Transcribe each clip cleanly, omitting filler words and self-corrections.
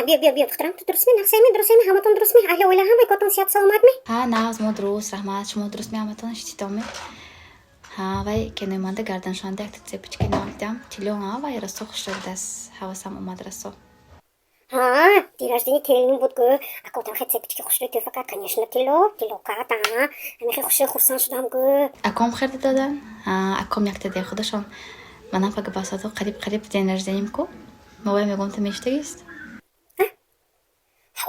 بیا دخترم، تو درست می همتون درست می اهل اوله همه کاتون سیات سلامت می ها نه از ما درست رحمت شما درست میامتون اشتیتامی ها وای که نمانده گردن شانده یک تیپ چکی نمیدم تلون ها وای رسو خوش شده است حواسم اومد رسو ها دیراش دینی تلنیم بود گو اکوتم خیلی سپیچ خوش رو تو فقط کنیش نتیلو کاتا همه خیلی خوش خورسان شدم گو اکام خرید دادن اکام یک تدی خودشان منم فقط باساتو قریب دینر زنیم کو موای میگم تو میشتگیست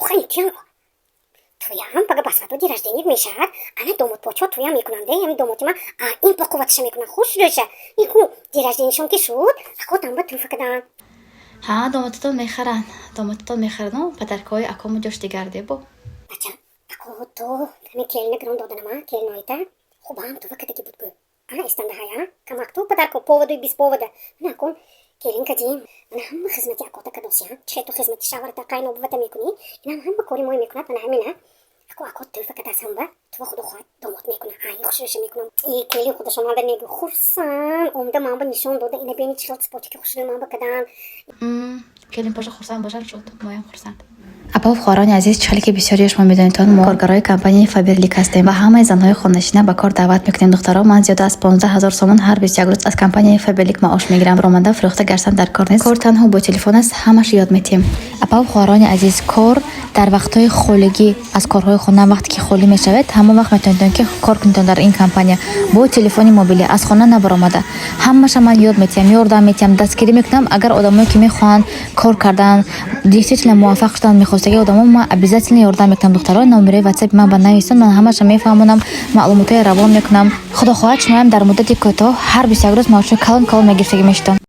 خیلی کیانو توی هم بگه بساتو دیراش دینی میشد انا دومت پاچا توی هم میکننده یعنی دومت من این با قوتش میکنن خوش روشه ایکو دیراش دینیشون که شد اکوتم با تو فقدان ها دامتتون میخرن و پدرکای اکامو جاش دیگرده با بچه اکو تو همین کلینه گرون دادن ما کلینایتا خوب هم تو فقط کی بود گو استنده های کم اکتو پدرکو پوودوی بیس پووده نکن کلین کدیم من هم خدمتی اکوتا کدوسیان چه تو خدمتی شاورتا قاینو بوده میکنی اینا هم بکوری موی میکنه من همینه اکو تو فقط اسم با تو خود خود دومت میکنه خوشش میکنم این کلی خودش ما به نگو خورسان اومده ما به نشون داده اینا ببینید چرا سپورتی که خوش ما بکدن کلیم پاشا خورسان باشن شد مایم خورسان اپا و خوران عزیز چالی که بسیاری شما میدونید ما کارگرای کمپانی فابرلیک هستیم و همه زنهای خونه‌نشین به کار دعوت میکنیم دخترها من زیاد از 15000 تومان هر 21 روز از کمپانی فابرلیک معاش میگیرم رامنده فروخته گرسن در کار نیست کار تنها با تلفن است همش یاد میتیم اپا و خوران عزیز کار در وقت‌های خولگی از کارهای خونه وقتی که خالی میشود همون وقت میتونید که کار کنید در این کمپانی با تلفن موبیلی از خونه نبرآمده همش من یاد میتیم یاردم میتیم دستگیری میکنم اگر آدمایی که میخوان کار کردن دیجیتال موفق شدن میخواستگی آدما ما ابزیتلی یاردم میکنم دخترها نمره واتساپ من بنویسن من همش میفهمونم معلومات روان میکنم خدا خواهد شما در مدت کوتاه هر 21 روز معاش کلان میگیرید میشتم